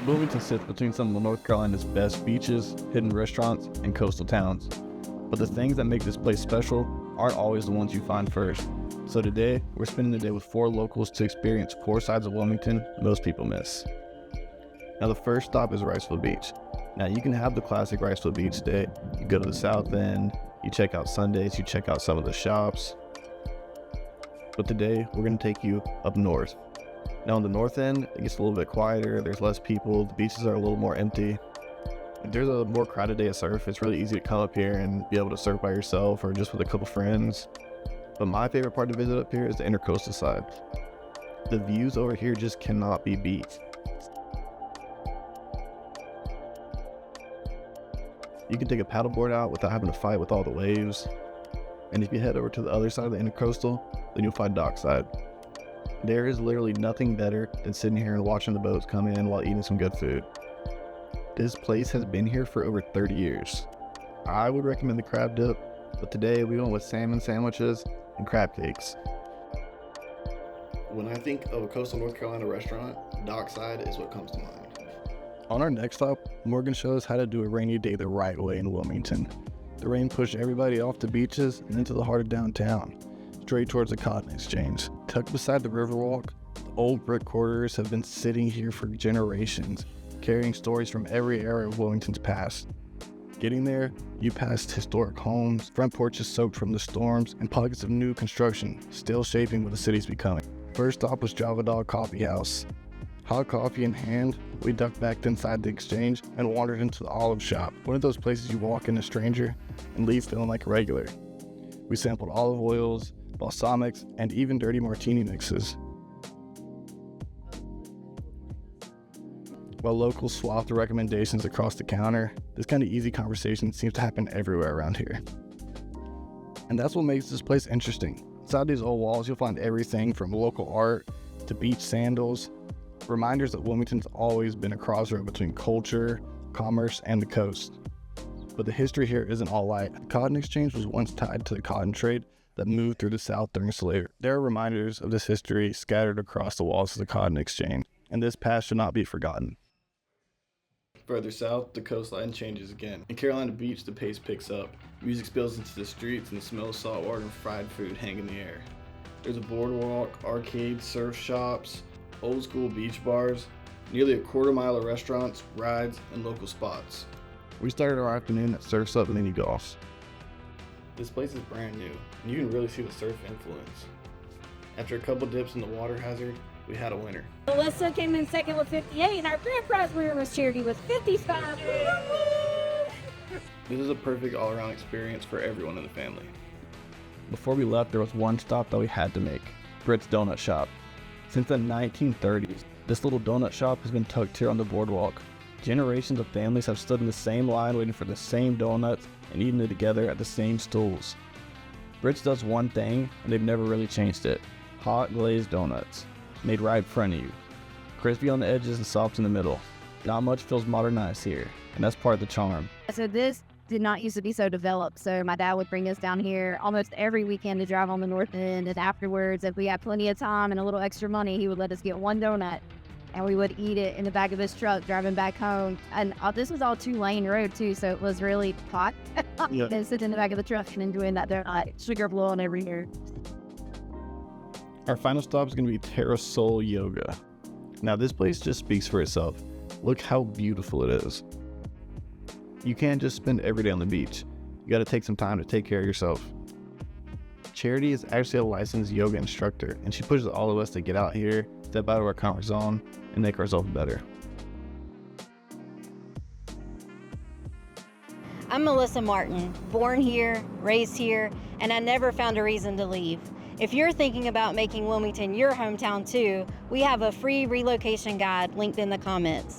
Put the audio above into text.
Wilmington sits between some of North Carolina's best beaches, hidden restaurants, and coastal towns. But the things that make this place special aren't always the ones you find first. So today, we're spending the day with 4 locals to experience 4 sides of Wilmington most people miss. Now the first stop is Wrightsville Beach. Now you can have the classic Wrightsville Beach day. You go to the south end, you check out Sundays, you check out some of the shops. But today, we're gonna take you up north. Now on the north end, it gets a little bit quieter, there's less people, the beaches are a little more empty. If there's a more crowded day of surf, it's really easy to come up here and be able to surf by yourself or just with a couple friends. But my favorite part to visit up here is the intracoastal side. The views over here just cannot be beat. You can take a paddleboard out without having to fight with all the waves. And if you head over to the other side of the intracoastal, then you'll find dockside. There is literally nothing better than sitting here and watching the boats come in while eating some good food. This place has been here for over 30 years. I would recommend the crab dip, but today we went with salmon sandwiches and crab cakes. When I think of a coastal North Carolina restaurant, dockside is what comes to mind. On our next stop, Morgan shows us how to do a rainy day the right way in Wilmington. The rain pushed everybody off the beaches and into the heart of downtown, straight towards the Cotton Exchange. Tucked beside the Riverwalk, the old brick quarters have been sitting here for generations, carrying stories from every era of Wilmington's past. Getting there, you passed historic homes, front porches soaked from the storms, and pockets of new construction, still shaping what the city's becoming. First stop was Java Dog Coffee House. Hot coffee in hand, we ducked back inside the Exchange and wandered into the Olive Shop, one of those places you walk in a stranger and leave feeling like a regular. We sampled olive oils, balsamics, and even dirty martini mixes. While locals swap the recommendations across the counter, this kind of easy conversation seems to happen everywhere around here. And that's what makes this place interesting. Inside these old walls, you'll find everything from local art to beach sandals, reminders that Wilmington's always been a crossroad between culture, commerce, and the coast. But the history here isn't all light. The Cotton Exchange was once tied to the cotton trade that moved through the South during slavery. There are reminders of this history scattered across the walls of the Cotton Exchange, and this past should not be forgotten. Further south, the coastline changes again. In Carolina Beach, the pace picks up. Music spills into the streets and the smell of salt water and fried food hang in the air. There's a boardwalk, arcades, surf shops, old school beach bars, nearly a quarter mile of restaurants, rides, and local spots. We started our afternoon at Surf's Up Mini Golf. This place is brand new, and you can really see the surf influence. After a couple dips in the water hazard, we had a winner. Alyssa came in second with 58, and our grand prize winner was Charity with 55. This is a perfect all-around experience for everyone in the family. Before we left, there was one stop that we had to make, Britt's Donut Shop. Since the 1930s, this little donut shop has been tucked here on the boardwalk. Generations of families have stood in the same line waiting for the same donuts and eating it together at the same stools. Britt's does one thing, and they've never really changed it. Hot glazed donuts, made right in front of you. Crispy on the edges and soft in the middle. Not much feels modernized here, and that's part of the charm. So this did not used to be so developed, so my dad would bring us down here almost every weekend to drive on the north end, and afterwards, if we had plenty of time and a little extra money, he would let us get one donut, and we would eat it in the back of his truck driving back home. And this was all 2-lane road too, so it was really hot. Yeah. And sitting in the back of the truck and enjoying that donut, sugar blowing every year. Our final stop is going to be Terra Soul Yoga. Now this place just speaks for itself. Look how beautiful it is. You can't just spend every day on the beach. You got to take some time to take care of yourself. Charity is actually a licensed yoga instructor, and she pushes all of us to get out here, step out of our comfort zone, and make ourselves better. I'm Melissa Martin, born here, raised here, and I never found a reason to leave. If you're thinking about making Wilmington your hometown too, we have a free relocation guide linked in the comments.